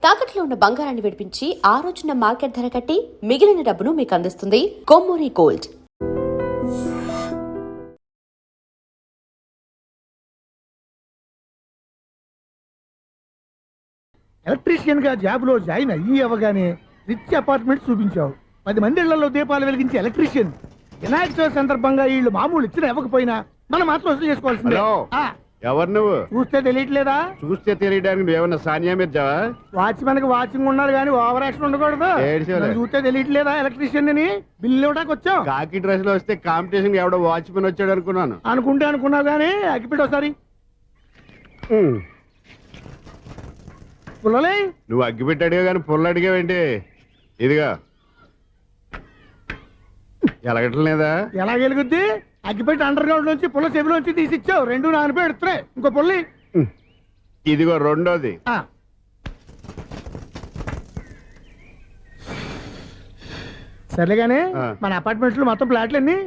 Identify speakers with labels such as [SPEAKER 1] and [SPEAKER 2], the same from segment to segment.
[SPEAKER 1] తాకట్లో ఉన్న బంగారాన్ని విడిపించి ఆ రోజున మార్కెట్ ధర కట్టి మిగిలిన డబ్బును మీకు అందిస్తుంది కొమ్మూరి గోల్డ్.
[SPEAKER 2] ఎలక్ట్రీషియన్ గా జాబ్ లో జాయిన్ అయ్యి అవ్వగానే రిచ్ అపార్ట్మెంట్ చూపించావు. 10 మంది ఇళ్లలో దీపాలు వెలిగించే ఎలక్ట్రీషియన్. వినాయక చవితి సందర్భంగా వీళ్ళు మామూలు ఇచ్చిన ఇవ్వకపోయినా మనం మాత్రం వసూలు చేసుకోవాల్సిందే.
[SPEAKER 3] ఎవరు నువ్వు?
[SPEAKER 2] చూస్తే తెలియట్లేదా?
[SPEAKER 3] చూస్తే తెలియడానికి నువ్వేమన్నా సానియా మీర్జావా?
[SPEAKER 2] వాచ్మెన్ కి వాచింగ్ ఉండాలి కానీ ఓవర్ యాక్షన్ ఉండకూడదు. చూస్తే తెలియట్లేదా ఎలక్ట్రీషియన్ అని? బిల్లు ఇవ్వడానికి వచ్చాం.
[SPEAKER 3] కాకి డ్రెస్ లో వస్తే కాంపిటీషన్ ఎవడో వాచ్మెన్ వచ్చాడు అనుకున్నాను.
[SPEAKER 2] అనుకున్నావు కానీ అగ్గిపెట్టి ఒకసారి పుల్లలే.
[SPEAKER 3] నువ్వు అగ్గిపెట్టి అడిగా కానీ పుల్ల అడిగావేంటి? ఇదిగా ఎలగట్లేదా?
[SPEAKER 2] ఎలా వెలుగుద్ది? అగ్గిపెట్టి అండర్ గ్రౌండ్ నుంచి పుల్ల చెవిలోంచి తీసిచ్చావు. 2 నానపై ఎడుతున్నాయి. ఇంకో పుల్లి
[SPEAKER 3] ఇదిగో రెండోది.
[SPEAKER 2] సరేగానే మన అపార్ట్మెంట్స్ లో మొత్తం ఫ్లాట్లు అన్ని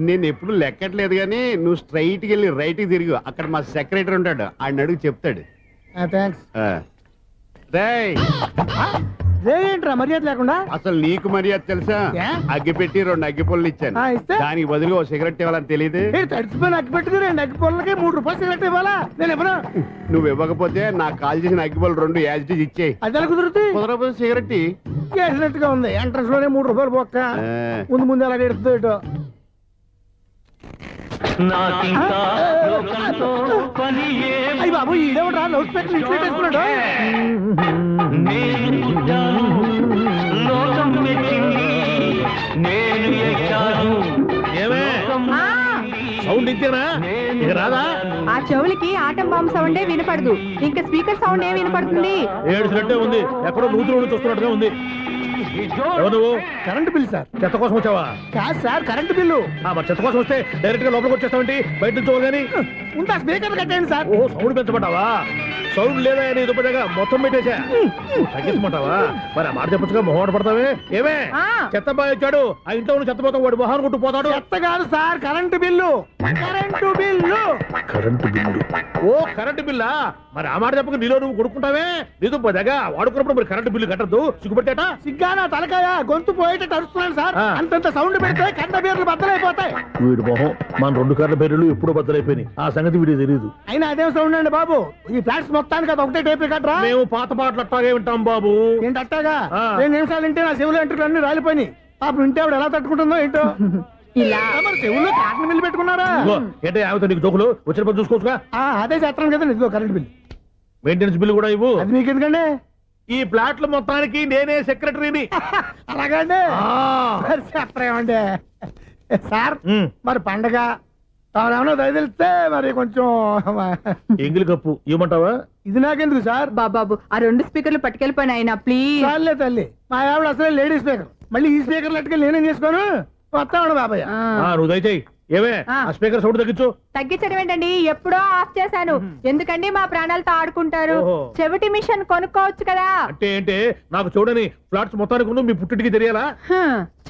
[SPEAKER 3] నేను ఎప్పుడు లెక్కట్లేదు కానీ నువ్వు స్ట్రైట్కి వెళ్ళి రైట్కి తిరిగి అక్కడ మా సెక్రటరీ ఉంటాడు, ఆయన అడుగు చెప్తాడు.
[SPEAKER 2] థ్యాంక్స్. ఏంట్రా మర్యాద లేకుండా?
[SPEAKER 3] అసలు నీకు మర్యాద తెలుసా? అగ్గిపెట్టి 2 అగ్గిపుల్లలు ఇచ్చాను, దానికి బదులుగా ఓ సిగరెట్ ఇవ్వాలని తెలియదు.
[SPEAKER 2] తడిచిపోయిన అగ్గిపెట్టుకు 2 అగ్గిపుల్లకి 3 రూపాయలు సిగరెట్ ఇవ్వాలా? నేను ఇవ్వను.
[SPEAKER 3] నువ్వు ఇవ్వకపోతే నాకు కాల్ చేసిన అగ్గిపుల్లలు 2 యాజిటీస్ ఇచ్చేయి.
[SPEAKER 2] అది ఎలా కుదురుతుంది?
[SPEAKER 3] కుదరకపోతే సిగరెట్
[SPEAKER 2] వేసినట్టుగా ఉంది. ఎంట్రన్స్ లోనే 3 రూపాయలు పోక్క. ముందు అలాగే ఎడుతుంది ఇటు. అయ్యి బాబు ఈడేవడా లౌడ్ స్పీకర్ ఇంట్లో వేసుకున్నాడు? సౌండ్ ఇంతేనా? ఇక రాదా?
[SPEAKER 4] ఆ చెవులకి ఆటం బాంబు సౌండే వినపడదు, ఇంకా స్పీకర్ సౌండ్ ఏ వినపడుతుంది?
[SPEAKER 2] ఏడుసినట్టే ఉంది. ఎక్కడో నూతులు చూస్తున్నట్టుగా ఉంది. నువ్వు కరెంట్ బిల్ సార్? చెత్త కోసం వచ్చావా? కాదు సార్, కరెంట్ బిల్లు. మరి చెత్త కోసం వస్తే డైరెక్ట్ గా లోపలికి వచ్చేస్తావేంటి? బయట నుంచి కానీ ఉంటా. స్పీకర్ కట్టండి సార్. ఓ సౌండ్ పెంచమంటావా? సౌండ్ లేదా అని దుబ్బగా మొత్తం పెట్టేశా. తగ్గించమంటావా? మరి ఆ మాట చెప్పచ్చుగా, మొహమాట పడతావే. ఏమే చెత్త బాయ్ వచ్చాడు, ఆ ఇంట్లో చెత్త పోతాం, వాడు మొహాన్ని కొట్టు పోతాడు. చెత్త కాదు sir, current bill. Current bill. Current bill. ఓ కరెంటు బిల్లా? మరి ఆ మాట చెప్పక నీలో నువ్వు కొడుకుంటావే. నీతో దగ్గర వాడుకున్నప్పుడు మరి కరెంటు బిల్లు కట్టద్దు. సిగ్గుపెట్టేట? సిగ్గానా తలకాయ? గొంతు పోయేటట్టు అరుస్తున్నాను సార్. అంతంత సౌండ్ పెడితే కరెంట్ బీర్లు బద్దలైపోతాయి. వీడు మొహం మన 2 కరెంట్ బీర్లు ఎప్పుడూ బద్దలైపోయినాయి. ఆ సంగతి వీడికి తెలియదు. అయినా అదేం సౌండ్ అండి బాబు? ఈ ఫ్లాట్స్ మొత్తానికి అది ఒకటే టేప్ రికార్డరా? మేము పాత పాటలు అట్టాగే వింటాం బాబు. ఏంటి అట్టాగా? 2 నిమిషాలు వింటే నా చెవులు ఎంట్రులు అన్ని రాలిపోయినాయి. పాపం వింటే ఆవిడ ఎలా తట్టుకుంటుందో ఏంటో. ఇలా మరి చెవుల్లో కాటన్ బిల్లు పెట్టుకున్నారా? ఏంటో ఆమెతో నీకు జోకులు వచ్చిన పని చూసుకోవచ్చుగా. అదే చేస్తాను కదా. ఇదిగో కరెంట్ బిల్, మెయింటెనెన్స్ బిల్లు కూడా ఇవ్వు. అది మీకు ఎందుకండి? ఈ ఫ్లాట్ల మొత్తానికి నేనే సెక్రటరీని. అలాగండి. చెప్పరేమండి సార్? మరి పండగ ఏమన్నా దయదలిస్తే మరి కొంచెం ఎంగిలి కప్పు ఇవ్వమంటావా? ఇది నాకెందుకు సార్?
[SPEAKER 4] బాబాబు ఆ 2 స్పీకర్లు పట్టుకెళ్ళిపోయిన ఆయన ప్లీజ్.
[SPEAKER 2] చాలే తల్లి, మా ఆవిడ అసలే లేడీ స్పీకర్. మళ్ళీ ఈ స్పీకర్లు అట్టుకెళ్ళి నేనేం చేసుకోను? వస్తాడు బాబాయ్. నువ్వు దయచేయి. ఏమే ఆ స్పీకర్ సౌండ్ తగ్గించు.
[SPEAKER 4] తగ్గించడం ఏంటండి? ఎప్పుడో ఆఫ్ చేశాను. ఎందుకండి మా ప్రాణాలతో ఆడుకుంటారు? చెవిటి మిషన్ కొనుక్కోవచ్చు కదా.
[SPEAKER 2] అంటే ఏంటి? నాకు చూడని ఫ్లాట్స్ మొత్తానికి మీ పుట్టింటికి తెలియాలా?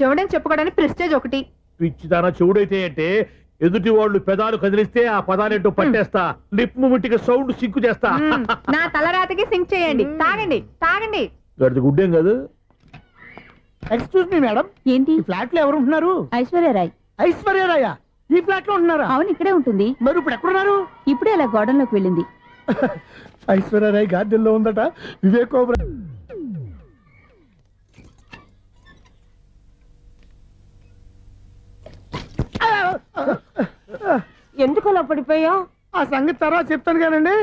[SPEAKER 4] చెవుడని చెప్పుకోవడానికి ప్రెస్టేజ్ ఒకటి.
[SPEAKER 2] పిచ్చిదానా చెవుడైతే అంటే ఎదుటి వాళ్ళు పెదాలు కదిలిస్తే ఆ పదాలేంటో పట్టేస్తా. లిప్ ముట్టికి సౌండ్ సింక్ చేస్తా.
[SPEAKER 4] నా తలరాతకి సింక్ చేయండి. తాగండి తాగండి.
[SPEAKER 2] గడిది గుడ్డేం కాదు. ఎక్స్క్యూజ్ మీ మేడం, ఏంటి ఫ్లాట్ లో ఎవరు ఉంటున్నారు?
[SPEAKER 4] ఐశ్వర్యరాయ్.
[SPEAKER 2] ఐశ్వర్యరాయ ఈ ఫ్లాట్ లో ఉంటున్నారా?
[SPEAKER 4] అవును, ఇక్కడే ఉంటుంది.
[SPEAKER 2] మరి ఇప్పుడు ఎక్కడున్నారు?
[SPEAKER 4] ఇప్పుడే అలా గోడంలోకి వెళ్ళింది.
[SPEAKER 2] ఐశ్వర్యరాయ్ గార్డెన్ లో ఉందట. వివేక్ ఓబెరాయ్
[SPEAKER 4] ఎందుకు అలా పడిపోయావు?
[SPEAKER 2] ఆ సంగతి తర్వాత చెప్తాను కానండి.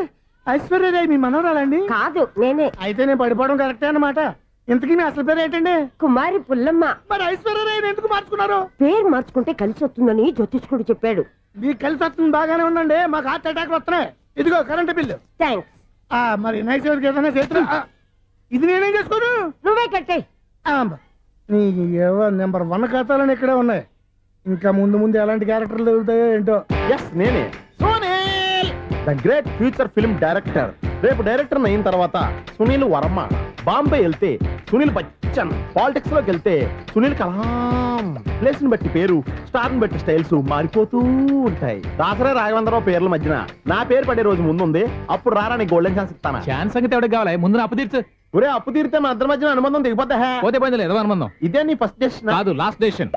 [SPEAKER 2] ఐశ్వర్యరాయ్ మీ మనవరాలండి?
[SPEAKER 4] కాదు, నేనే.
[SPEAKER 2] అయితే నేను పడిపోవడం కరెక్టే అన్నమాట. ఇంతకీ మీ అసలు పేరు ఏంటండి?
[SPEAKER 4] కుమారి పుల్లమ్మ.
[SPEAKER 2] మరి ఐశ్వర్యరాయ్ ఎందుకు మార్చుకున్నారు?
[SPEAKER 4] పేరు మార్చుకుంటే కలిసి వస్తుందని జ్యోతిష్కుడు చెప్పాడు.
[SPEAKER 2] మీకు కలిసి వస్తుంది, బాగానే ఉండండి. మాకు హార్ట్ అటాక్ వస్తున్నాయి. ఇదిగో కరెంట్ బిల్లు.
[SPEAKER 4] థ్యాంక్స్.
[SPEAKER 2] మరి నైట్ ఏదైనా చేతులు ఇది నేనేం చేసుకోను?
[SPEAKER 4] నువ్వే కట్టే.
[SPEAKER 2] నీకు నెంబర్ 1 ఖాతాలని ఇక్కడే ఉన్నాయి. ఇంకా ముందు ముందు ఎలాంటి క్యారెక్టర్లు దొరుకుతాయో ఏంటో.
[SPEAKER 5] నేనే Sunil, the great future film director. రేపు డైరెక్టర్ అయిన తర్వాత సునీల్ వర్మ. బాంబే వెళ్తే సునీల్ బచ్చన్. పాలిటిక్స్ లోకి వెళ్తే సునీల్ కలాం. ప్లేస్ ని బట్టి పేరు, స్టార్ ని బట్టి స్టైల్స్ మారిపోతూ ఉంటాయి. దాసరే రాఘవేంద్రరావు పేర్ల మధ్యన నా పేరు పడే రోజు ముందుంది. అప్పుడు రారా నీ గోల్డెన్ ఛాన్స్ ఇస్తానా?
[SPEAKER 6] ఛాన్స్ సంగతి ఎవరికి కావాలి? ముందు అప్పు తీర్చు.
[SPEAKER 5] ఒరే అప్పు తీరితే మన ఇద్దరి మధ్యన అనుబంధం దిగిపోతా
[SPEAKER 2] పోతే పోయింది లేదు అనుబంధం.
[SPEAKER 5] ఇదే నీ ఫస్ట్ డెస్టినేషన్
[SPEAKER 2] కాదు, లాస్ట్ డెసిషన్.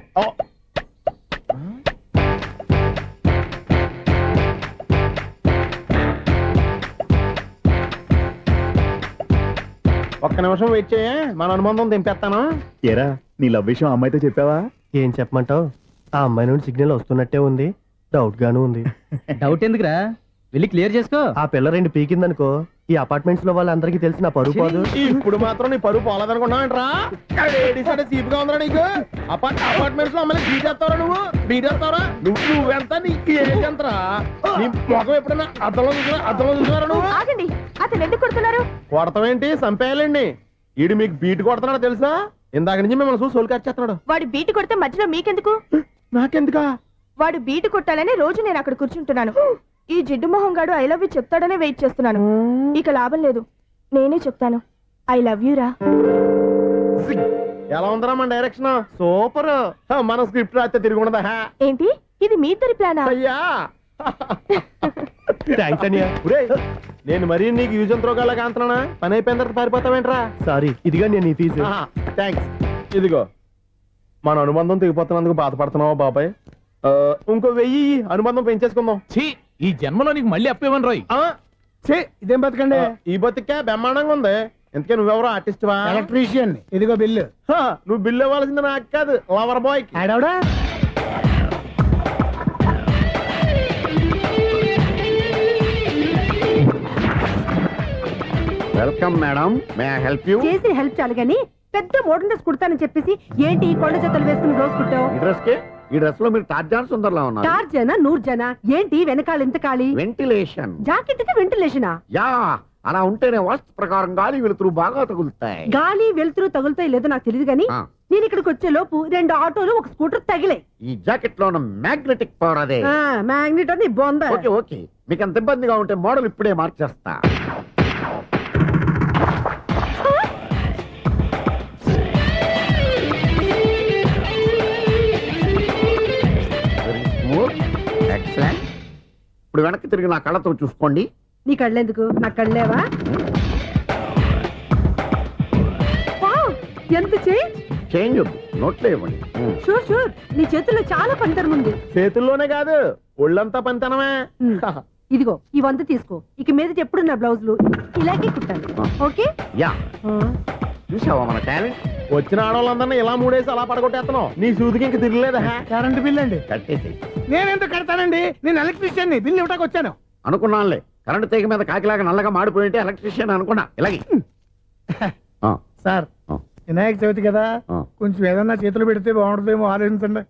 [SPEAKER 5] ఒక్క నిమిషం వెయిట్ చేయ, మన అనుబంధం దింపేస్తాను.
[SPEAKER 3] ఏరా నీ లవ్ విషయం అమ్మాయితో చెప్పావా?
[SPEAKER 5] ఏం చెప్పమంటావు, ఆ అమ్మాయి నుండి సిగ్నల్ వస్తున్నట్టే ఉంది, డౌట్ గాను ఉంది.
[SPEAKER 6] డౌట్ ఎందుకురా, వెళ్ళి క్లియర్ చేసుకో.
[SPEAKER 5] ఆ పిల్ల 2 పీకిందనుకో, ఈ అపార్ట్మెంట్స్ లో వాళ్ళందరికీ తెలిసి నా పరువు పోదు. ఇప్పుడు మాత్రం నీ పరువు పోలేదనుకున్నావేంట్రా? సీపుగా ఉందా నీకు? అపార్ట్మెంట్స్ లో అమ్మని బీటేస్తావరా నువ్వు? బీటేస్తావరా నువ్వెంత, నీకు ఏంటంతరా? నీ ముఖం ఎప్పుడైనా అర్థంలో చూసారా నువ్వు?
[SPEAKER 4] ఆగండి, అతను ఎందుకు కొడుతున్నారు?
[SPEAKER 5] కొడతామేంటి, చంపేయాలండి. ఈడు మీకు బీట్ కొడుతున్నాడు తెలుసా? ఇందాక నుంచి మిమ్మల్ని చూసి సోలు కచ్చేస్తున్నాడు.
[SPEAKER 4] వాడు బీటు కొడితే మధ్యలో మీకెందుకు?
[SPEAKER 5] నాకెందుకా?
[SPEAKER 4] వాడు బీటు కొట్టాలని రోజు నేను అక్కడ కూర్చుంటున్నాను. ఈ జిడ్డు మొహం గాడు ఐ లవ్ యూ చెప్తాడనే వెయిట్ చేస్తున్నాను. ఇక లాభం లేదు, నేనే చెప్తాను ఐ లవ్ యూ రా.
[SPEAKER 5] ఎలా ఉందరా మన డైరెక్షన్? సూపర్. మన స్క్రిప్ట్ రాస్తే తిరిగి ఉండదా?
[SPEAKER 4] ఏంటి ఇది మీ ఇద్దరి ప్లానా?
[SPEAKER 5] అయ్యా థ్యాంక్స్ అనియా. నేను మరీ నీకు యూజ్ త్రోగాలా కాంతనా? పని అయిపోయిన తర్వాత పారిపోతావేంట్రా? సారీ, ఇదిగా నేను ఈ ఫీజు. థ్యాంక్స్. ఇదిగో మన అనుబంధం తెగిపోతున్నందుకు బాధపడుతున్నావా బాబాయ్? ఇంకో 1000 అనుబంధం పెంచేసుకుందాం.
[SPEAKER 2] ఛీ, ఈ జన్మలో నీకు మళ్ళీ అప్పు ఇవ్వను రోయ్.
[SPEAKER 5] ఇదేం బతకండి, ఈ బతికే బ్రహ్మాండంగా ఉంది. ఎందుకే నువ్వెవరో ఆర్టిస్ట్ వా?
[SPEAKER 7] ఎలక్ట్రీషియన్. ఇదిగో బిల్లు.
[SPEAKER 5] నువ్వు బిల్లు ఇవ్వాల్సింది నాకు కాదు, లవర్ బాయ్.
[SPEAKER 7] ఆడవడా?
[SPEAKER 3] Welcome madam, may I help you?
[SPEAKER 4] చేసి హెల్ప్ చాలు గాని పెద్ద మోడర్న్ డ్రెస్ కుడతానని చెప్పేసి ఏంటి కొండ జతలు వేసుకుని రోజు కుట్టావు?
[SPEAKER 3] ఈ డ్రెస్ కి, ఈ డ్రెస్ లో మీరు టార్జాన్ సుందర్లా ఉన్నారు.
[SPEAKER 4] టార్జనా నూర్జనా ఏంటి వెనకాల ఇంత ఖాళీ?
[SPEAKER 3] వెంటిలేషన్.
[SPEAKER 4] జాకెట్ కి వెంటిలేషనా?
[SPEAKER 3] యా, అలా ఉంటేనే వాస్తు ప్రకారం గాలి వెలుతురు బాగా తగులుతాయి.
[SPEAKER 4] గాలి వెలుతురు తగులుతాయి లేదో నాకు తెలియదు గాని
[SPEAKER 3] ఆ.
[SPEAKER 4] నేను ఇక్కడికి వచ్చే లోపు 2 ఆటోలు ఒక స్కూటర్ తగిలే.
[SPEAKER 3] ఈ జాకెట్ లో ఉన్న మ్యాగ్నెటిక్ పవర్ అదే.
[SPEAKER 4] మ్యాగ్నెట్ అని బొంద.
[SPEAKER 3] ఓకే ఓకే, మీకు అంత ఇబ్బందిగా ఉంటే మోడల్ ఇప్పుడే మార్చేస్తా. ఎక్సలెంట్. ఇప్పుడు వెనక్కి తిరిగి నా కళ్ళతో చూసుకోండి.
[SPEAKER 4] నీ కళ్ళెందుకు, నా కళ్ళేవా? ఎంత చేంజ్.
[SPEAKER 3] చేంజ్ వద్దు, నోట్లో ఇవ్వండి.
[SPEAKER 4] షూర్ షూర్, నీ చేతుల్లో చాలా పనితరం ఉంది.
[SPEAKER 5] చేతుల్లోనే కాదు, ఒళ్ళంతా పనితనమే.
[SPEAKER 4] ఇదిగో ఈ 100 తీసుకో. ఇక మీద ఎప్పుడు నా బ్లౌజులు ఇలాగే కుట్టాను. ఓకే?
[SPEAKER 3] యా, చూసావా మన టాలెంట్?
[SPEAKER 5] వచ్చిన ఆడవాళ్ళందరినీ ఇలా మూడేసి అలా పడగొట్టేస్తున్నావు. నీ సూదికి ఇంక తిరగలేదా?
[SPEAKER 7] కరెంట్ బిల్ అండి.
[SPEAKER 3] కట్టేసి.
[SPEAKER 7] నేనెందుకు కడతానండి, నేను ఎలక్ట్రీషియన్ ని. బిల్ ఇవ్వడానికి వచ్చాను.
[SPEAKER 3] అనుకున్నానులే, కరెంట్ తీగ మీద కాకిలాగా నల్లగా మాడిపోయింటే ఎలక్ట్రీషియన్ అనుకున్నా. ఇలాగే
[SPEAKER 7] సార్, వినాయక చవితి కదా, కొంచెం ఏదన్నా చేతులు పెడితే బాగుంటుందేమో ఆలోచించండి.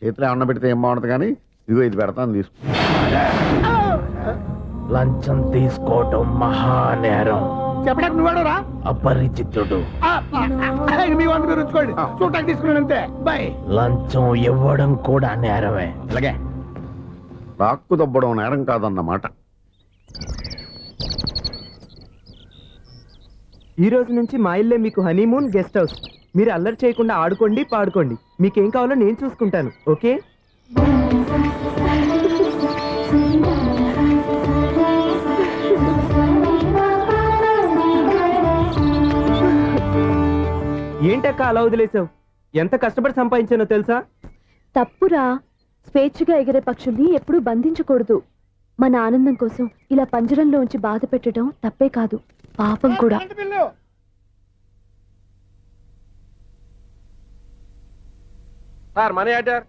[SPEAKER 3] చేతిలో అన్న పెడితే ఏం బాగుంటుంది కానీ, ఇదిగో ఇది పెడతాను, తీసుకో.
[SPEAKER 5] లంచం తీసుకోవటం మహానేరం.
[SPEAKER 7] చెప్పడానికి నువ్వాడరా?
[SPEAKER 5] అపరిచితుడు.
[SPEAKER 7] మీ 100 మీరు ఉంచుకోండి, చూడటానికి తీసుకున్నాను అంతే. బాయ్.
[SPEAKER 5] లంచం ఇవ్వడం కూడా నేరమే.
[SPEAKER 3] ఇలాగే రాక్కు దబ్బడం నేరం కాదన్నమాట.
[SPEAKER 6] ఈ రోజు నుంచి మా ఇల్లే మీకు హనీమూన్ గెస్ట్ హౌస్. మీరు అల్లరి చేయకుండా ఆడుకోండి, పాడుకోండి. మీకేం కావాలో నేను చూసుకుంటాను. ఓకే? ఏంటక్క అలా వదిలేసావు? ఎంత కష్టపడి సంపాదించానో తెలుసా?
[SPEAKER 8] తప్పురా, స్వేచ్ఛగా ఎగిరే పక్షుల్ని ఎప్పుడూ బంధించకూడదు. మన ఆనందం కోసం ఇలా పంజరంలో ఉంచి బాధ పెట్టడం తప్పే కాదు, పాపం కూడా.
[SPEAKER 5] Sir money order.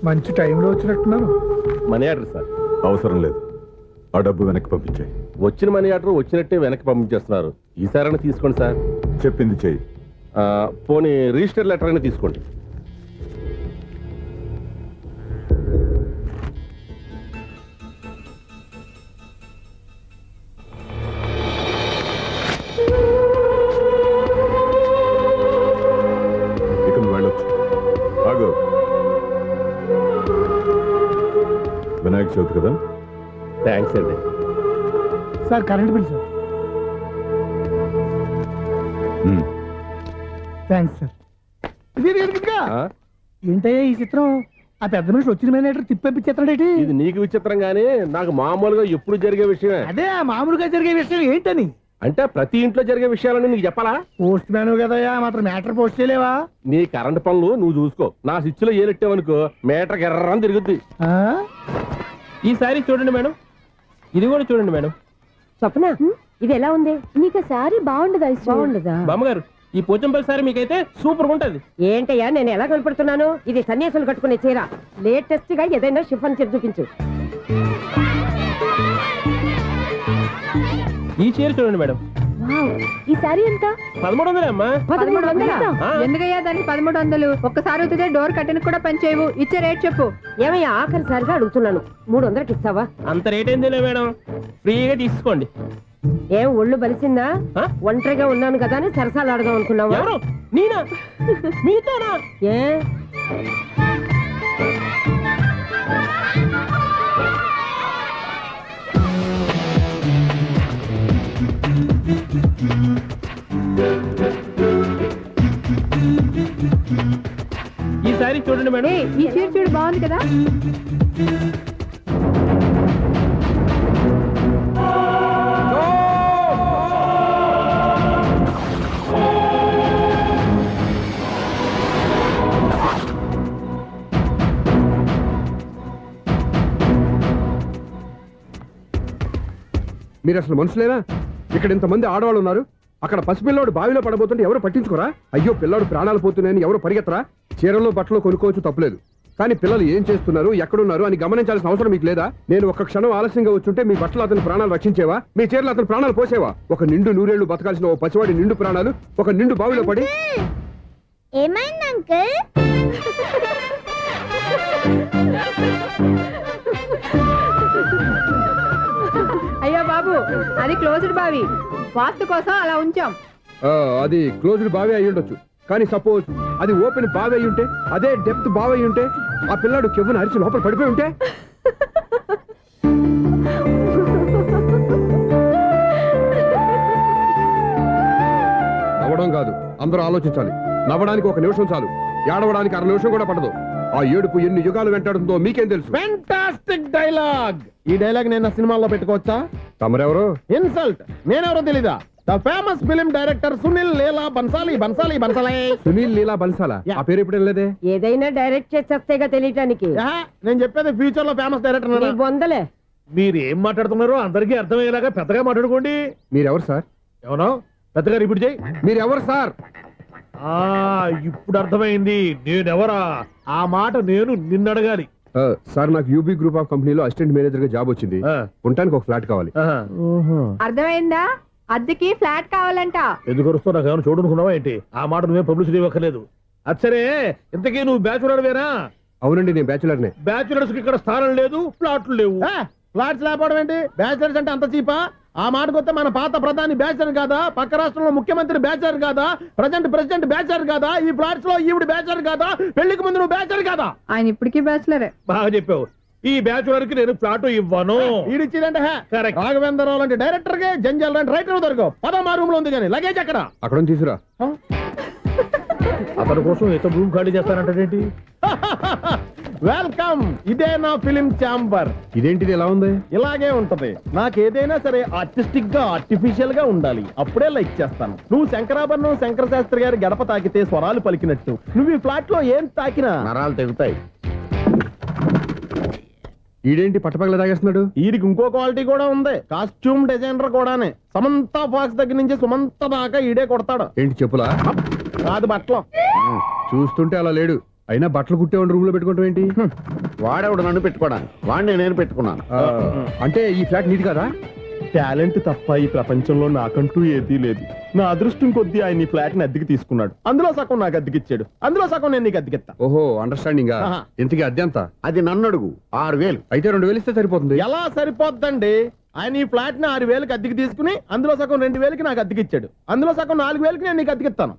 [SPEAKER 7] మంచి టైంలో వచ్చినట్టున్నారు.
[SPEAKER 5] Money order sir.
[SPEAKER 9] అవసరం లేదు, ఆ డబ్బు వెనక్కి పంపించాయి.
[SPEAKER 5] వచ్చిన మనీ ఆర్డర్ వచ్చినట్టే వెనక్కి పంపించేస్తున్నారు. ఈసారైనా తీసుకోండి సార్.
[SPEAKER 9] చెప్పింది చెయ్యి.
[SPEAKER 5] పోనీ రిజిస్టర్ లెటర్ అయినా తీసుకోండి.
[SPEAKER 9] ఇక నువ్వు వెళ్ళొచ్చు. ఆగు. వినాయక చవితి కదా,
[SPEAKER 5] థ్యాంక్స్ అండి.
[SPEAKER 7] Sir current bill sir. Thanks sir. ఏంటయ్యా ఈ చిత్రం? ఆ పెద్ద మనిషి వచ్చిన మేనేటర్ తిప్పించేస్తాడేటి?
[SPEAKER 5] ఇది నీకు విచిత్రం గానీ నాకు మామూలుగా ఎప్పుడు జరిగే విషయమే.
[SPEAKER 7] అదే మామూలుగా జరిగే విషయం ఏంటని.
[SPEAKER 5] అంటే ప్రతి ఇంట్లో జరిగే విషయాలని నీకు చెప్పాలా?
[SPEAKER 7] పోస్ట్ మ్యాన్ కదయ్యా, మాత్రం మ్యాటర్ పోస్ట్ చేయలేవా?
[SPEAKER 5] నీ కరెంట్ పనులు నువ్వు చూసుకో. నా స్విచ్ లో ఏలెట్టావనుకో మీటర్ ఎర్రని తిరుగుద్ది.
[SPEAKER 6] ఈసారి చూడండి మేడం, ఇది కూడా చూడండి మేడం.
[SPEAKER 8] స్వప్న ఇది ఎలా ఉంది? నీకు సారీ బాగుండదా? బాగుండదా?
[SPEAKER 6] బామ్మగారు ఈ పోచంపల్లి సారీ మీకైతే సూపర్ ఉంటది.
[SPEAKER 10] ఏంటయ్యా నేను ఎలా కనపడుతున్నాను? ఇది సన్యాసులు కట్టుకునే చీర. లేటెస్ట్ గా ఏదైనా షిఫన్ చీర చూపించు.
[SPEAKER 6] ఈ చీర చూడండి మేడం.
[SPEAKER 8] ఈ సారీ ఎంత?
[SPEAKER 6] 1300 అమ్మా.
[SPEAKER 10] 1300?
[SPEAKER 4] ఎందుకయ్యా దానికి 1300? ఒక్కసారి అవుతుందే డోర్ కట్టిన కూడా పనిచేయవు. ఇచ్చే రేట్ చెప్పు.
[SPEAKER 10] ఏమయ్యా ఆఖరిసారిగా అడుగుతున్నాను, 300కి ఇస్తావా?
[SPEAKER 6] అంత రేట్ ఏందిలే మేడం, ఫ్రీగా తీసుకోండి.
[SPEAKER 10] ఏం ఒళ్ళు బలిసిందా? ఒంటరిగా ఉన్నాను కదా అని సరసాలు ఆడదాం అనుకున్నావా?
[SPEAKER 6] ఎవరు? నేనా? మీతోనా?
[SPEAKER 10] ఏ
[SPEAKER 6] ఈ సారీ చూడండి మేడం.
[SPEAKER 4] ఈ చీర చూడు బాగుంది కదా.
[SPEAKER 3] మీరు అసలు మనుషులేనా? ఇక్కడ ఇంతమంది ఆడవాళ్ళు ఉన్నారు, అక్కడ పసిపిల్లాడు బావిలో పడబోతుంటే ఎవరు పట్టించుకోరా? అయ్యో పిల్లాడు ప్రాణాలు పోతున్నాయని ఎవరు పరిగెత్తరా? చీరల్లో బట్టలు కొనుక్కోవచ్చు, తప్పులేదు. కానీ పిల్లలు ఏం చేస్తున్నారు, ఎక్కడున్నారు అని గమనించాల్సిన అవసరం మీకు లేదా? నేను ఒక్క క్షణం ఆలస్యంగా వచ్చుంటే మీ బట్టలు అతని ప్రాణాలు రక్షించేవా? మీ చీరలు అతని ప్రాణాలు పోసేవా? ఒక నిండు నూరేళ్లు బతకాల్సిన ఓ పసివాడి నిండు ప్రాణాలు ఒక నిండు బావిలో పడి.
[SPEAKER 4] ఏమైంది అంకుల్? అయ్యో బాబు, అది క్లోజ్డ్ బావి, వాస్తు కోసం అలా ఉంచాం.
[SPEAKER 3] అది క్లోజ్డ్ బావి అయి ఉండొచ్చు, కానీ సపోజ్ అది ఓపెన్ బావి అయి ఉంటే, అదే డెప్త్ బావి అయి ఉంటే, ఆ పిల్లాడు కెవ్వును అరిచి లోపల పడిపోయి ఉంటే? నవ్వడం కాదు, అందరూ ఆలోచించాలి. నవ్వడానికి ఒక నిమిషం చాలు, ఏడవడానికి 1/2 నిమిషం కూడా పడదు. ఆ ఏడుపు ఎన్ని యుగాలు వెంటాడుతుందో మీకేం తెలుసు?
[SPEAKER 5] Fantastic dialogue. ఈ డైలాగ్ నేను సినిమాల్లో పెట్టుకోవచ్చా?
[SPEAKER 3] తమరెవరు?
[SPEAKER 5] ఇన్సల్ట్. నేనెవరో తెలీదా? The famous film director Sunil Leela Bansali.
[SPEAKER 3] Sunil Leela బన్సాలా? ఆ పేరు ఎప్పుడు లేదే.
[SPEAKER 10] ఏదైనా డైరెక్ట్ చేసేస్తేగా తెలియటానికి.
[SPEAKER 5] నేను చెప్పేది ఫ్యూచర్ లో ఫేమస్ డైరెక్టర్.
[SPEAKER 10] నీ బొందలే.
[SPEAKER 2] మీరు ఏం మాట్లాడుతున్నారో అందరికీ అర్థమయ్యేలాగా పెద్దగా మాట్లాడుకోండి.
[SPEAKER 3] మీరెవరు సార్?
[SPEAKER 2] ఏమన్నా పెద్దగా రిపీట్ చేయి.
[SPEAKER 3] మీరెవరు సార్?
[SPEAKER 2] ఇప్పుడు అర్థమైంది నేనెవరా. ఆ మాట నేను నిన్ను అడగాలి.
[SPEAKER 3] సార్ నాకు యూబీ గ్రూప్ ఆఫ్ కంపెనీలో అసిస్టెంట్ మేనేజర్ గా జాబ్ వచ్చింది. ఉండడానికి ఒక ఫ్లాట్ కావాలి.
[SPEAKER 4] అర్థమైందా? అద్దెకి ఫ్లాట్ కావాలంట.
[SPEAKER 2] ఎందుకు వస్తావు? నాకు ఏమైనా చూడనుకున్నావా ఏంటి? ఆ మాట నువ్వే పబ్లిసిటీ ఇవ్వక్కర్లేదు. అచ్చరే, ఇంతకీ నువ్వు బ్యాచులర్ వేనా?
[SPEAKER 3] అవునండి, నేను బ్యాచులర్ నే.
[SPEAKER 2] బ్యాచులర్స్ కి ఇక్కడ స్థానం లేదు, ప్లాట్లు లేవు.
[SPEAKER 5] ఫ్లాట్స్ లేకపోవడం ఏంటి? బ్యాచిలర్స్ అంటే అంత చీపా? ఆ మాటకొస్తే మన పాత ప్రధాని బ్యాచర్ కాదా? పక్క రాష్ట్రంలో ముఖ్యమంత్రి బ్యాచర్ కాదా? ప్రెసిడెంట్ బ్యాచర్ కాదా? ఈ ఫ్లాట్స్ లో ఈవిడ బ్యాచర్ కాదా? పెళ్లికి ముందు నువ్వు బ్యాచర్ కాదా?
[SPEAKER 4] ఆయన ఇప్పటికీ బ్యాచులరే.
[SPEAKER 2] బాగా చెప్పావు. ఈ బ్యాచులర్ కి నేను ప్లాట్ ఇవ్వను.
[SPEAKER 5] ఈడిచ్చిందంటే రాఘవేంద్రరావు లాంటి డైరెక్టర్ గా జంజల్ లాంటి రైటర్ దొరకవు. పదమా రూమ్ లో ఉంది కానీ లగేజ్ అక్కడ.
[SPEAKER 3] అక్కడ తీసుకురా.
[SPEAKER 2] అతని కోసం ఎంత రూమ్ ఖాళీ చేస్తానంటే
[SPEAKER 5] వెల్కమ్. ఇదే నా ఫిలిం ఛాంబర్.
[SPEAKER 3] ఇదేంటిది ఎలా ఉంది?
[SPEAKER 5] ఇలాగే ఉంటది. నాకు ఏదైనా సరే ఆర్టిస్టిక్ గా ఆర్టిఫిషియల్ గా ఉండాలి, అప్పుడే లైక్ చేస్తాను. నువ్వు శంకరాభరణం శంకర శాస్త్రి గారి గడప తాకితే స్వరాలు పలికినట్టు నువ్వు ఈ ఫ్లాట్ లో ఏం తాకినా
[SPEAKER 3] నరాలు తెగుతాయి. ఈడేంటి పట్టపగల తాగేస్తున్నాడు?
[SPEAKER 5] వీడికి ఇంకో క్వాలిటీ కూడా ఉంది. కాస్ట్యూమ్ డిజైనర్ కూడానే. సమంత ఫాక్స్ దగ్గర నుంచి సుమంత దాకా ఈడే కొడతాడు.
[SPEAKER 3] ఏంటి చెప్పులా?
[SPEAKER 5] కాదు బట్టలు.
[SPEAKER 3] చూస్తుంటే అలా లేడు. అయినా బట్టలు కుట్టేవాడి రూమ్ లో పెట్టుకోవడం ఏంటి? వాడేవాడు నన్ను పెట్టుకోవడానికి, వాడిని నేను పెట్టుకున్నాను. అంటే ఈ ఫ్లాట్ నీది కదా?
[SPEAKER 5] టాలెంట్ తప్ప ఈ ప్రపంచంలో నాకంటూ ఏదీ లేదు. నా అదృష్టం కొద్దీ ఆయన ఈ ఫ్లాట్ ని అద్దెకి తీసుకున్నాడు. అందులో సగం నాకు అద్దెకిచ్చాడు, అందులో సగం నేను నీకు అద్దెకిస్తా.
[SPEAKER 3] ఓహో, అండర్స్టాండింగ్. ఇంతకీ అద్దె ఎంత? అది నన్ను అడుగు. 6000. అయితే 2000 ఇస్తే సరిపోతుంది.
[SPEAKER 5] ఎలా సరిపోద్దండి? ఆయన ఈ ఫ్లాట్ ని 6000కి అద్దెకి తీసుకుని అందులో సగం 2000కి నాకు అద్దెకిచ్చాడు, అందులో సగం 4000కి నేను నీకు అద్దెకిస్తాను.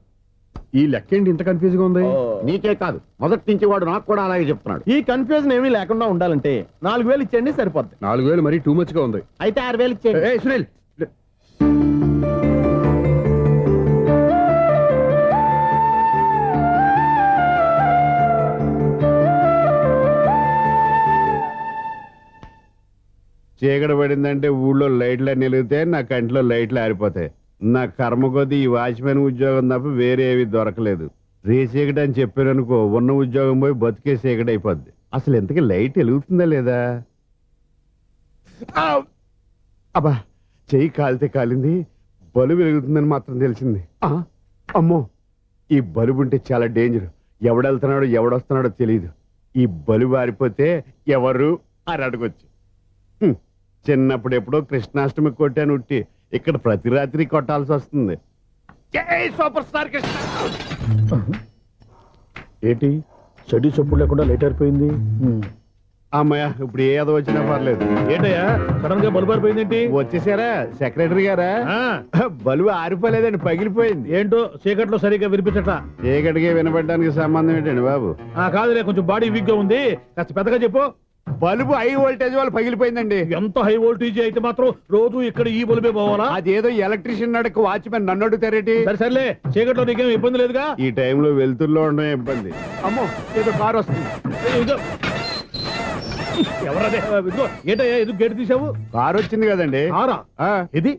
[SPEAKER 3] ఈ లెక్క ఏంటి ఇంత కన్ఫ్యూజ్ గా ఉంది?
[SPEAKER 5] నీకే కాదు, మొదటి నుంచి వాడు నాకు కూడా అలాగే చెప్తున్నాడు. ఈ కన్ఫ్యూజన్ ఏమీ లేకుండా ఉండాలంటే 4000 ఇచ్చేయండి సరిపోద్ది.
[SPEAKER 3] 4000 మరీ టూ మచ్ గా ఉంది.
[SPEAKER 5] అయితే 6000 ఇచ్చేయండి.
[SPEAKER 3] ఏయ్ సునీల్, చీకటి పడిందంటే ఊళ్ళో లైట్లు అన్ని వెలిగితే నా కంటిలో లైట్లు ఆరిపోతాయి. నా కర్మ కొద్దీ ఈ వాచ్మెన్ ఉద్యోగం తప్ప వేరే ఏవి దొరకలేదు. రేసీకటి అని చెప్పారనుకో, ఉన్న ఉద్యోగం పోయి బతికే చీకటి అయిపోద్ది. అసలు ఎంతకీ లైట్ వెలుగుతుందా లేదా? అబ్బా, చెయ్యి కాలితే కాలింది, బలుబు వెలుగుతుందని మాత్రం తెలిసింది. అమ్మో, ఈ బలుబు ఉంటే చాలా డేంజర్. ఎవడెళ్తున్నాడో ఎవడొస్తున్నాడో తెలియదు. ఈ బలుబు ఆరిపోతే ఎవరు అని అడగొచ్చు. చిన్నప్పుడు ఎప్పుడో కృష్ణాష్టమి కొట్టాను ఉట్టి, ఇక్కడ ప్రతి రాత్రి కొట్టాల్సి వస్తుంది. Super star Krishna.
[SPEAKER 2] ఏంటి చెడు చెప్పుడు లేకుండా లేట్ అయిపోయింది?
[SPEAKER 3] అమ్మయ్య, ఇప్పుడు ఏదో వచ్చినా పర్లేదు.
[SPEAKER 2] ఏంటయ్యా సడన్ గా బలుబు ఆరిపోయిందేంటి?
[SPEAKER 3] వచ్చేసారా సెక్రటరీ గారా? బలుబు ఆరిపోలేదండి, పగిలిపోయింది.
[SPEAKER 2] ఏంటో చీకట్లో సరిగ్గా వినిపించట.
[SPEAKER 3] చీకటికి వినపడడానికి సంబంధం ఏంటండి బాబు?
[SPEAKER 2] కాదులే, కొంచెం బాడీ వీక్ గా ఉంది, కాస్త పెద్దగా చెప్పు.
[SPEAKER 3] బల్బు హై వోల్టేజ్ వాళ్ళు పగిలిపోయిందండి.
[SPEAKER 2] ఎంత హై వోల్టేజ్ అయితే మాత్రం రోజు ఇక్కడ ఈ బల్బే పోవాలా?
[SPEAKER 3] అదేదో ఎలక్ట్రీషియన్ నడక వాచ్మెన్ నన్ను అడుగుతారేటి?
[SPEAKER 2] సర్లే, చీకట్లో నీకేం ఇబ్బంది లేదుగా?
[SPEAKER 3] ఈ టైంలో వెళ్తుల్లో ఉండడం ఇబ్బంది. అమ్మో, ఏదో కారు వస్తుంది.
[SPEAKER 2] ఎవరదే? ఏంటయ్యా ఎందుకు గేట్ తీసావు?
[SPEAKER 3] కారు వచ్చింది కదండి.
[SPEAKER 2] కారా?
[SPEAKER 3] ఇది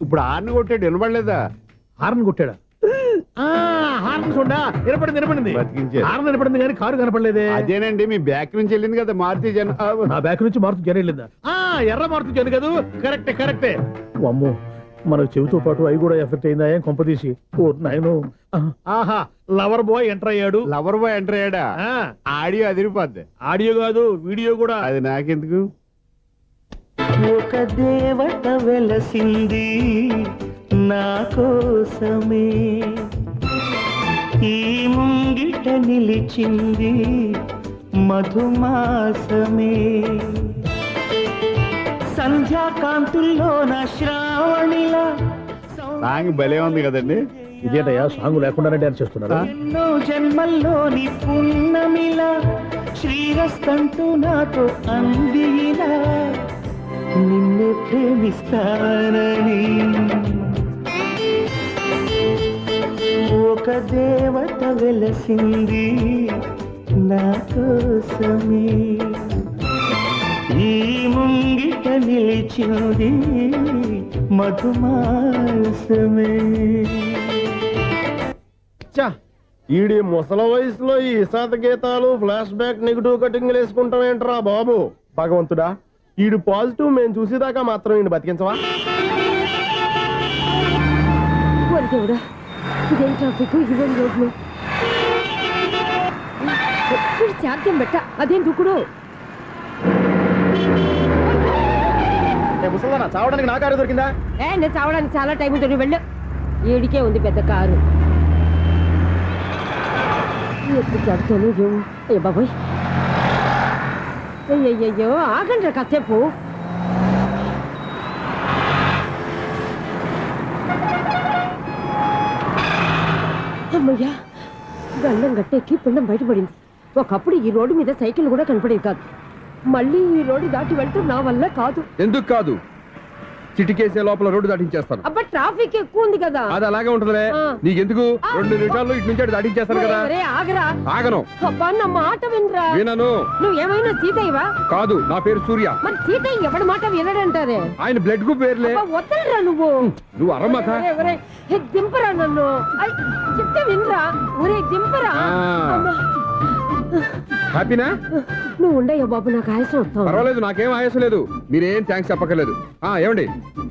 [SPEAKER 3] ఇప్పుడు హార్న్ కొట్టాడు, వినపడలేదా?
[SPEAKER 2] హార్న్ కొట్టాడా? హార్న్ చూడా వినపడింది. హార్న్ వినపడింది కానీ కారు కనపడలేదే.
[SPEAKER 3] అదేనండి, మీ బ్యాక్ నుంచి వెళ్ళింది కదా మారుతి జన.
[SPEAKER 2] నా బ్యాక్ నుంచి మారుతి జన వెళ్ళిందా? ఎర్ర మారుతి జన కదా. కరెక్టే. అమ్మో, మనకు చెవితో పాటు అవి కూడా ఎఫెక్ట్ అయిందా? ఏం కొంపదీసి? నాయను, ఆహా, లవర్ బాయ్ ఎంటర్ అయ్యాడు.
[SPEAKER 3] లవర్ బాయ్ ఎంటర్ అయ్యాడా? ఆడియో అదిరిపోద్ది.
[SPEAKER 2] ఆడియో కాదు, వీడియో కూడా.
[SPEAKER 3] అది నాకెందుకు?
[SPEAKER 11] ఒక దేవత వెలసింది నా కోసమే, ఈ ముంగిట నిలిచింది మధుమాసమే, సంధ్యాకాంతుల్లో నా శ్రావణిలా.
[SPEAKER 3] సాంగ్ భలే ఉంది కదండి.
[SPEAKER 2] ఇదేటయ్యా సాంగ్ లేకుండానే డాన్స్ చేస్తున్నారా?
[SPEAKER 11] ఎన్నో జన్మల్లోని పున్నమిలా శ్రీరస్తంటూ నాతో అందిలా, నిన్నే ప్రేమిస్తానని. ఒక దేవత వెలసింది నా కోసమే, ఈ ముంగిట నిలిచింది మధుమాసమే.
[SPEAKER 5] ఈడి ముసల వయసులో ఈ ఇసాత గీతాలు, ఫ్లాష్ బ్యాక్, నెగిటివ్ కటింగ్ వేసుకుంటాం ఏంట్రా బాబు? భగవంతుడా, ఈడు పాజిటివ్ మేము చూసేదాకా మాత్రం ఈయన బతికించవా?
[SPEAKER 10] ఇదేం ట్రాఫిక్, ఇదేం రోడ్లు, చార్జం పెట్ట, అదేం దుక్కుడు.
[SPEAKER 5] ముసల్దానా, చావడానికి నా కారు దొరికిందా?
[SPEAKER 10] నేను చావడానికి చాలా టైం ఉంటుంది, వెళ్ళు. ఏడికే ఉంది పెద్ద కారు. ఎప్పుడు చెప్తాను ఏ బాబోయ్. అయ్యయ్యో, ఆగండి కాసేపు. అమ్మయ్యా, గండం గట్టెక్కి పిండం బయటపడింది. ఒకప్పుడు ఈ రోడ్డు మీద సైకిల్ కూడా కనపడేది కాదు. మళ్ళీ ఈ రోడ్డు దాటి వెళ్తూ నా వల్ల కాదు.
[SPEAKER 3] ఎందుకు కాదు? చిటికేసే లోపల రోడ్డు దాటించేస్తాను.
[SPEAKER 10] అబ్బా, ట్రాఫిక్ ఎక్కువ ఉంది కదా.
[SPEAKER 3] అది అలాగే ఉంటదిలే. నీకెందుకు? 2 నిమిషాల్లో ఇటు నుంచి దాటించేస్తాను కదా.
[SPEAKER 10] ఆగరా.
[SPEAKER 3] ఆగను.
[SPEAKER 10] అబ్బా, నా మాట వినరా.
[SPEAKER 3] వినను.
[SPEAKER 10] నువ్వేమైనా సీతయ్యవా?
[SPEAKER 3] కాదు, నా పేరు సూర్య.
[SPEAKER 10] మరి సీతయ్య ఎవడి మాట వినడంటారే?
[SPEAKER 3] ఆయన బ్లడ్ గ్రూప్ పేర్లే.
[SPEAKER 10] వద్దరా నువ్వు.
[SPEAKER 3] నువ్వు అరమ్మత.
[SPEAKER 10] దింపరా నన్ను. చెప్తే వినరా. ఒరే దింపరా.
[SPEAKER 3] హ్యాపీనా?
[SPEAKER 10] నువ్వు ఉండయ్యా బాబు, నాకు ఆయాసం వస్తావు.
[SPEAKER 3] పర్వాలేదు, నాకేం ఆయాసం లేదు. మీరేం థ్యాంక్స్ చెప్పక్కర్లేదు. ఏమండి,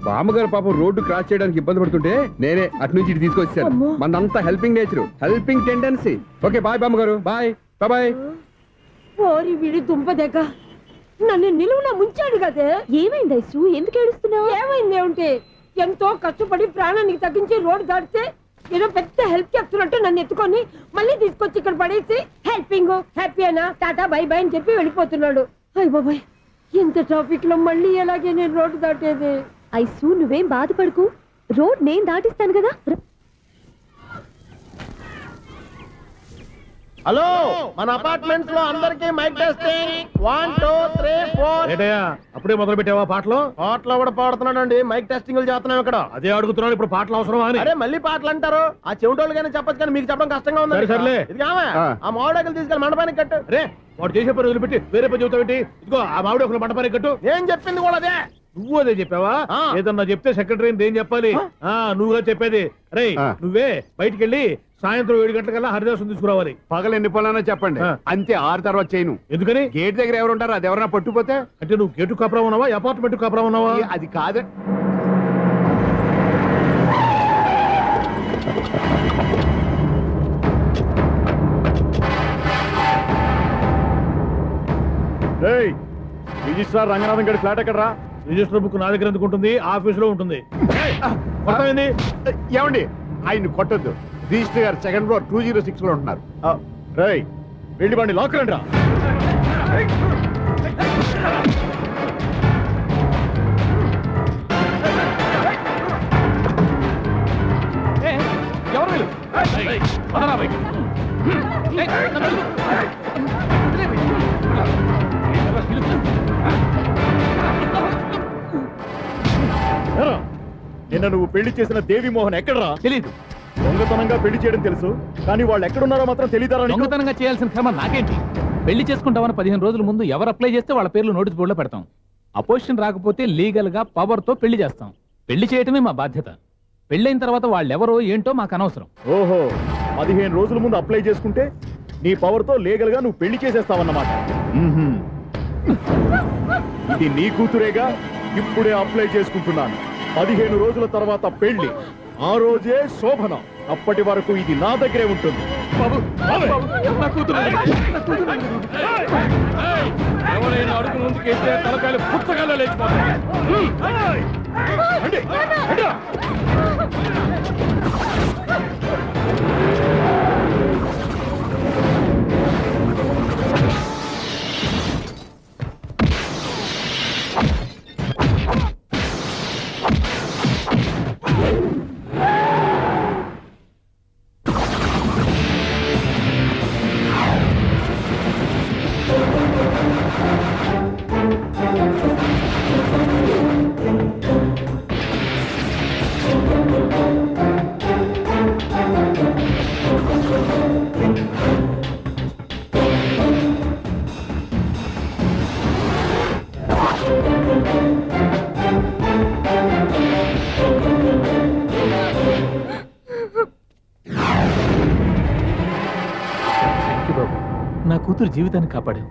[SPEAKER 3] బామ్మగారు పాపం రోడ్డు క్రాస్ చేయడానికి ఇబ్బంది పడుతుంటే నేనే అటు నుంచి ఇటు తీసుకొచ్చాను. మనంతా helping nature, helping tendency. Okay, bye బామ్మగారు. Bye bye.
[SPEAKER 10] ఓరి వీడి దుంపదెక్క, నన్ను నిలువున ముంచాడు కదే.
[SPEAKER 8] ఏమైంది ఐసు? ఎందుకు ఏడుస్తున్నావు?
[SPEAKER 10] ఏమైంది ఏమిటి? ఎంతో కష్టపడి ప్రాణానికి తగ్గించి రోడ్డు దాటితే ఏదో పెద్ద హెల్ప్ చేస్తున్నట్టు నన్ను ఎత్తుకొని మళ్ళీ తీసుకొచ్చి ఇక్కడ పడేసి హెల్పింగ్, హ్యాపీ అయినా టాటా బై బై అని చెప్పి వెళ్ళిపోతున్నాడు. అయ్య బాబాయ్, ఇంత ట్రాఫిక్ లో మళ్ళీ ఎలాగే నేను రోడ్డు దాటేది?
[SPEAKER 8] ఐసు, నువ్వేం బాధపడకు, రోడ్ నేను దాటిస్తాను కదా.
[SPEAKER 5] హలో, మన అపార్ట్మెంట్స్ లో అందరికి మైక్ టెస్టింగ్ 1 2 3 4.
[SPEAKER 2] ఏటయ్యా అప్పుడే మొదలు పెట్టావా పాటలు?
[SPEAKER 5] పాటలు కూడా పాడుతున్నాడండి, మైక్ టెస్టింగ్ చేస్తున్నాం ఇక్కడ.
[SPEAKER 2] అదే అడుగుతున్నాను, ఇప్పుడు పాటలు అవసరమా అని.
[SPEAKER 5] అరే మళ్ళీ పాటలు అంటారు, ఆ చెవిటోళ్ళు కానీ చెప్పచ్చు కానీ మీకు చెప్పడం కష్టంగా ఉంది.
[SPEAKER 2] సరే, సర్లే.
[SPEAKER 5] ఇది ఆ మామిడాకులు తీసుకెళ్ళి మండపానికి కట్టు.
[SPEAKER 2] అరే వాడు చేసే పని వదిలిపెట్టి వేరే పని చెబుతావేంటి? ఇదిగో ఆ మామిడి ఒక మంటపానికి కట్టు.
[SPEAKER 5] ఏం చెప్పింది కూడా అదే.
[SPEAKER 2] నువ్వు అదే చెప్పావా?
[SPEAKER 5] ఆ.
[SPEAKER 2] ఏదన్నా చెప్తే సెక్రటరీని ఏం చెప్పాలి? నువ్వుగా చెప్పేది. రే నువ్వే బయటికి వెళ్ళి సాయంత్రం 7 గంటలకల్లా హరిదాసు తీసుకురావాలి.
[SPEAKER 3] పగలు ఎన్ని పనులైనా చెప్పండి, అంతే 6 తర్వాత చేయను.
[SPEAKER 2] ఎందుకని?
[SPEAKER 3] గేట్ దగ్గర ఎవరు ఉంటారు, అది ఎవరైనా పట్టుపోతే.
[SPEAKER 2] అంటే నువ్వు గేటు కాపురం ఉన్నావా, అపార్ట్మెంట్ కాపురం ఉన్నావా?
[SPEAKER 3] అది కాదు.
[SPEAKER 5] రిజిస్ట్రార్ రంగనాథం గడి ఫ్లాట్ ఎక్కడరా?
[SPEAKER 2] రిజిస్టర్ బుక్ నా దగ్గర ఎందుకు ఉంటుంది? ఆఫీస్ లో ఉంటుంది. కొట్టమైంది.
[SPEAKER 3] ఏమండి ఆయన కొట్టొద్దు, రిజిస్టర్ గారు 2nd floor 206 లో ఉంటున్నారు.
[SPEAKER 5] రేయ్ వెళ్ళి బండి లాక్ రండి రా.
[SPEAKER 2] ఎవరు వీళ్ళు?
[SPEAKER 5] నిన్న నువ్వు పెళ్లి చేసిన దేవి మోహన్ ఎక్కడరా?
[SPEAKER 12] తెలీదు.
[SPEAKER 5] దొంగతనంగా పెళ్లి చేయడం తెలుసు, కానీ వాళ్ళు ఎక్కడున్నారో మాత్రం తెలియదారా?
[SPEAKER 12] దొంగతనంగా చేయాల్సిన క్రమం నాకేంటి? పెళ్లి చేసుకుంటామని 15 రోజుల ముందు ఎవరు అప్లై చేస్తే వాళ్ళ పేర్లు నోటీస్ బోర్డులో పెడతాం. అపోజిషన్ రాకపోతే లీగల్ గా పవర్ తో పెళ్లి చేస్తాం. పెళ్లి చేయటమే మా బాధ్యత. పెళ్ళైన తర్వాత వాళ్ళెవరో ఏంటో మాకు అనవసరం.
[SPEAKER 5] ఓహో, 15 రోజుల ముందు అప్లై చేసుకుంటే నీ పవర్ తో లీగల్ గా నువ్వు పెళ్లి చేసేస్తావన్నమాట. ఇది నీ కూతురేగా, ఇప్పుడే అప్లై చేసుకుంటున్నాను. 15 రోజుల తర్వాత పెళ్లి, ఆ రోజే శోభన. అప్పటి వరకు ఇది నా దగ్గరే ఉంటుంది.
[SPEAKER 2] ఎవరైనా అడుగు ముందుకేస్తే తలకాయలు పుచ్చకాయలు లేచిపోతాయి.
[SPEAKER 12] నా కూతురు జీవితాన్ని కాపాడు.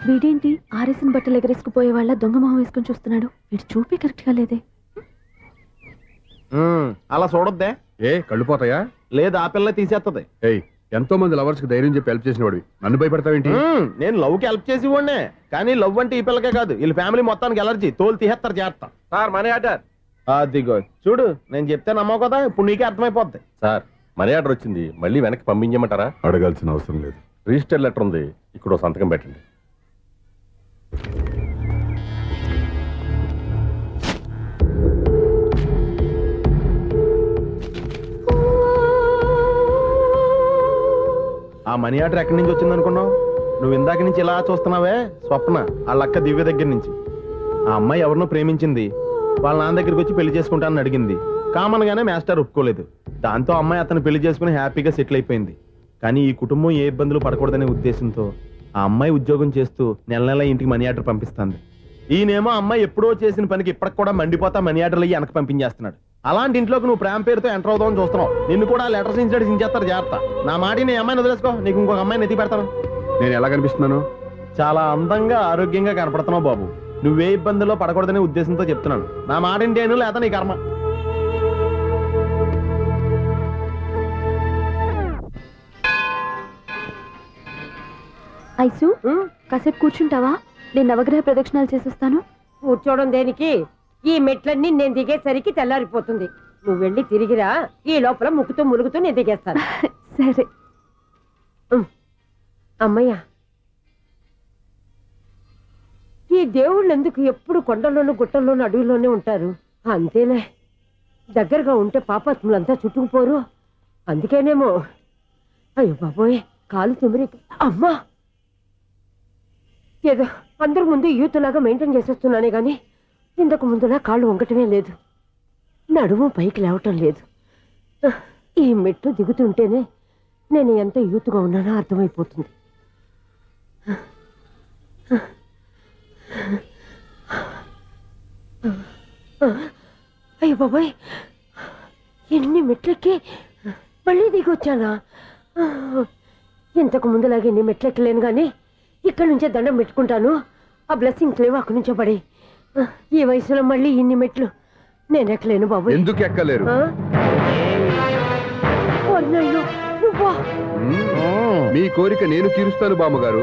[SPEAKER 8] వీడేంటి ఆరేసిన బట్టలు ఎగరేసుకుపోయే వాళ్ళ దొంగ మొహం వేసుకుని చూస్తున్నాడు. వీడు చూపి కరెక్ట్ గా లేదే.
[SPEAKER 5] అలా చూడొద్దే.
[SPEAKER 3] ఏ కళ్ళు పోతాయా?
[SPEAKER 5] లేదు, ఆ పిల్ల తీసేస్తుంది.
[SPEAKER 3] ఏయ్ ఎంతో మంది లవర్స్ కి ధైర్యం చెప్పి హెల్ప్ చేసిన వాడివి నన్ను భయపెడతావేంటి?
[SPEAKER 5] నేను లవ్ కి హెల్ప్ చేసి ఇవ్వండి, కానీ లవ్ అంటే ఈ పిల్లకే కాదు వీళ్ళ ఫ్యామిలీ మొత్తానికి ఎలర్జీ, తోలు తీసేస్తారు చేస్తా.
[SPEAKER 6] Sir money order.
[SPEAKER 5] అదిగో చూడు, నేను చెప్తే నమ్మవు కదా, ఇప్పుడు నీకే అర్థమైపోద్ది.
[SPEAKER 13] సార్ మనీ ఆర్డర్ వచ్చింది, మళ్ళీ వెనక్కి పంపించమంటారా?
[SPEAKER 9] అడగాల్సిన అవసరం లేదు.
[SPEAKER 13] రిజిస్టర్ లెటర్ ఉంది, ఇక్కడ ఓ సంతకం పెట్టండి.
[SPEAKER 5] ఆ మనీ ఆర్డర్ ఎక్కడి నుంచి వచ్చింది అనుకున్నావు? నువ్వు ఇందాక నుంచి ఇలా చూస్తున్నావే, స్వప్న వాళ్ళ అక్క దివ్య దగ్గర నుంచి. ఆ అమ్మాయి ఎవరినో ప్రేమించింది, వాళ్ళ నాన్న దగ్గరికి వచ్చి పెళ్లి చేసుకుంటానని అడిగింది. కామన్ గానే మాస్టర్ ఒప్పుకోలేదు. దాంతో అమ్మాయి అతను పెళ్లి చేసుకుని హ్యాపీగా సెటిల్ అయిపోయింది. కానీ ఈ కుటుంబం ఏ ఇబ్బందులు పడకూడదనే ఉద్దేశంతో ఆ అమ్మాయి ఉద్యోగం చేస్తూ నెల నెల ఇంటికి మనీ ఆర్డర్ పంపిస్తుంది. ఈయనేమో అమ్మాయి ఎప్పుడో చేసిన పనికి ఇప్పటికి కూడా మండిపోతా మనీ ఆర్డర్లు వెనక పంపించేస్తున్నాడు. అలాంటి ఇంట్లోకి నువ్వు ప్రేమ పేరుతో ఎంటర్ అవుదామని చూస్తున్నావు. నిన్ను కూడా లెటర్స్ ఇన్సైడ్ సించేస్తారు జాగ్రత్త. నా మాట నీ అమ్మాయిని వదిలేసుకో, నీకు ఇంకొక అమ్మాయిని ఎత్తి పెడతాను.
[SPEAKER 3] నేను ఎలా కనిపిస్తున్నాను?
[SPEAKER 5] చాలా అందంగా ఆరోగ్యంగా కనపడుతున్నావు బాబు. నువ్వే ఇబ్బందుల్లో పడకూడదనే ఉద్దేశంతో చెప్తున్నాను. నా మాట ఇంటేను లేదా నీ కర్మ.
[SPEAKER 8] ఐసు కాసేపు కూర్చుంటావా? నేను నవగ్రహ ప్రదక్షిణాలు చేసేస్తాను.
[SPEAKER 10] కూర్చోవడం దేనికి? ఈ మెట్లన్నీ నేను దిగేసరికి తెల్లారిపోతుంది. నువ్వు వెళ్ళి తిరిగిరా, ఈ లోపల ముక్కుతూ ములుగుతూ నేను దిగేస్తాను.
[SPEAKER 8] సరే.
[SPEAKER 10] అమ్మయ్యా, ఈ దేవుళ్ళు ఎందుకు ఎప్పుడు కొండల్లోనూ గుట్టల్లోనూ అడవిలోనే ఉంటారు? అంతేలే, దగ్గరగా ఉంటే పాపాత్ములంతా చుట్టుకుపోరు. అందుకేనేమో. అయ్యో బాబోయ్, కాలు తిమిరి. అమ్మా, ఏదో అందరి ముందు యూత్లాగా మెయింటైన్ చేసేస్తున్నానే గాని ఇంతకు ముందులా కాళ్ళు వంగటమే లేదు, నడుము పైకి లేవటం లేదు. ఈ మెట్లు దిగుతుంటేనే నేను ఎంత యూత్గా ఉన్నానో అర్థమైపోతుంది. అయ్యో బాబాయ్, ఎన్ని మెట్లెక్కి మళ్ళీ దిగొచ్చానా? ఇంతకు ముందులాగే ఎన్ని మెట్లెక్కలేను కానీ ఇక్కడి నుంచే దండం పెట్టుకుంటాను. ఆ బ్లెస్సింగ్స్ లేవు అక్కడి నుంచో పడి. ఈ వయసులో మళ్ళీ ఇన్ని మెట్లు నేను ఎక్కలేను బాబు.
[SPEAKER 3] ఎందుకు ఎక్కలేరు? మీ కోరిక నేను తీరుస్తాను బామ్మగారు.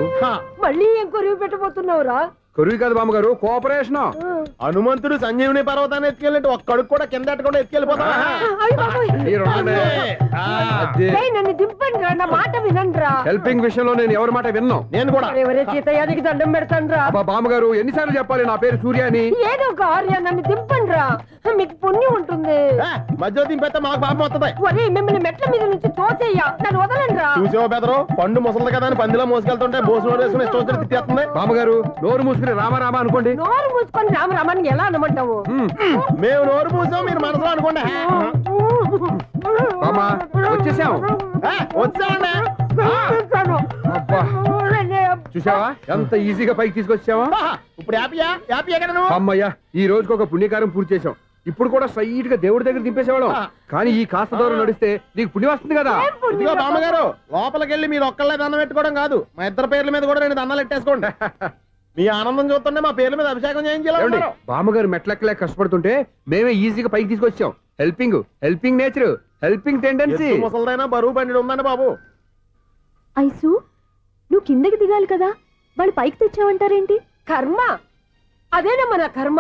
[SPEAKER 10] మళ్ళీ ఏం కొరివి పెట్టబోతున్నావురా?
[SPEAKER 3] కొరివి కాదు బామ్మగారు, కోఆపరేషన్.
[SPEAKER 5] హనుమంతుడు సంజీవుని పర్వతాన్ని ఎత్తుకెళ్ళినట్టు ఒక్కడికి కూడా కింద ఎట్టకుండా ఎత్తుకెళ్ళిపోతా.
[SPEAKER 10] నన్ను దింపండి రా, నా మాట వినండి రా.
[SPEAKER 3] హెల్పింగ్ విషయంలో నేను ఎవరి మాట విన్నాను.
[SPEAKER 5] నేను కూడా.
[SPEAKER 10] ఎవరే సీతయ్యానికి దండం పెడతాను రా.
[SPEAKER 3] బామ్మగారు ఎన్నిసార్లు చెప్పాలి నా పేరు సూర్య అని?
[SPEAKER 10] ఏదో ఒక ఆర్య, నన్ను దింపండి రా, మీకు పుణ్యం ఉంటుంది.
[SPEAKER 5] మధ్యలో దింపేస్తే మాకు పాపం వస్తుంది.
[SPEAKER 10] ఒరే, మిమ్మల్ని మెట్ల మీద నుంచి తోసేయ్యా, నన్ను వదలండి రా.
[SPEAKER 5] చూసావా బెదరు, పండు ముసలి కదా అని పందిలో మోసుకెళ్తుంటే బోసు వేసుకుని ఇష్టం తిట్టేస్తుంది.
[SPEAKER 3] బామ్మగారు నోరు మూసుకుని రామారామా అనుకోండి.
[SPEAKER 10] నోరు మూసుకొని రామరామాన్ని ఎలా అనమంటావు?
[SPEAKER 5] మేము నోరు మూసాం, మీరు మనసులో అనుకోండి.
[SPEAKER 3] వచ్చేసాం.
[SPEAKER 5] వచ్చామండి.
[SPEAKER 3] చూసావా ఎంత ఈజీగా పైకి తీసుకొచ్చావా?
[SPEAKER 5] ఇప్పుడు హ్యాపీ ఎక్కడ నువ్వు?
[SPEAKER 3] అమ్మయ్యా, ఈ రోజుకి ఒక పుణ్యకారం పూర్తి చేసాం. ఇప్పుడు కూడా స్ట్రైట్ గా దేవుడి దగ్గర దింపేసేవాళ్ళం. కానీ ఈ కాస్త దూరం నడిస్తే నీకు పుణ్యం వస్తుంది కదా.
[SPEAKER 5] ఇదిగో బామ్మగారు, లోపలికి వెళ్ళి మీరు ఒక్కళ్ళే దండం పెట్టుకోవడం కాదు, మా ఇద్దరు పేర్ల మీద కూడా నేను దండాలు ఎట్టేసుకోండి. మీ ఆనందం చూస్తుంటే మా పేర్ల మీద అభిషేకం చేయించాలి.
[SPEAKER 3] బామ్మగారు మెట్లెక్కలే కష్టపడుతుంటే మేమే ఈజీగా పైకి తీసుకొచ్చాం. Helping nature, helping tendency.
[SPEAKER 5] ముసలిదైనా బరువు బండి ఉందండి బాబు.
[SPEAKER 8] ఐసు, నువ్వు కిందకి దిగాలి కదా, వాళ్ళు పైకి తెచ్చావంటారేంటి?
[SPEAKER 10] కర్మ, అదేనమ్మా నా కర్మ.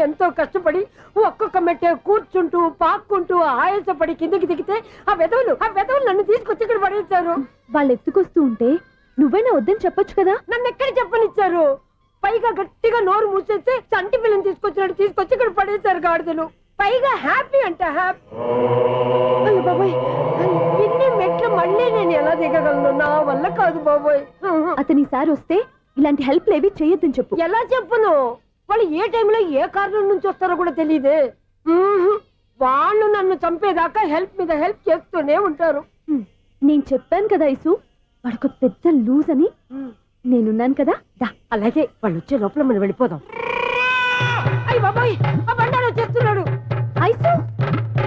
[SPEAKER 10] ఎంతో కష్టపడి ఒక్కొక్క మెట్టే కూర్చుంటూ పాక్కుంటూ ఆయాసపడి కిందకి దిగితే ఆ వెధవులు నన్ను తీసుకొచ్చి ఇక్కడ పడేశారు.
[SPEAKER 8] వాళ్ళు ఎత్తుకొస్తూ ఉంటే నువ్వైనా వద్దని చెప్పొచ్చు కదా.
[SPEAKER 10] నన్ను ఎక్కడ చెప్పనిచ్చారు? పైగా గట్టిగా నోరు మూసేస్తే చంటి పిల్లని తీసుకొచ్చినట్టు తీసుకొచ్చి ఇక్కడ పడేశారు గాడిదలు. పైగా హ్యాపీ అంట హ్యాపీ. అయ్యో బాబోయ్, ఇన్ని మెట్లు మళ్ళీ నేను ఎలా దిగగలను? నా వల్ల కాదు బాబోయ్.
[SPEAKER 8] అతని సారి వస్తే ఇలాంటి హెల్ప్ లేవి చెయ్యొద్దని చెప్పు.
[SPEAKER 10] ఎలా చెప్పును? వాళ్ళు ఏ టైంలో ఏ కారణం నుంచి వస్తారో కూడా తెలియదే. వాళ్ళు నన్ను చంపేదాకా హెల్ప్ మీద హెల్ప్ చేస్తూనే ఉంటారు.
[SPEAKER 8] నేను చెప్పాను కదా ఐసు, వాడికి పెద్ద లూజ్ అని. నేనున్నాను కదా.
[SPEAKER 10] అలాగే వాళ్ళు వచ్చే లోపల మనం వెళ్ళిపోదాం. అయ్య బాబాయ్, ఆ బండారు వచ్చేస్తున్నాడు.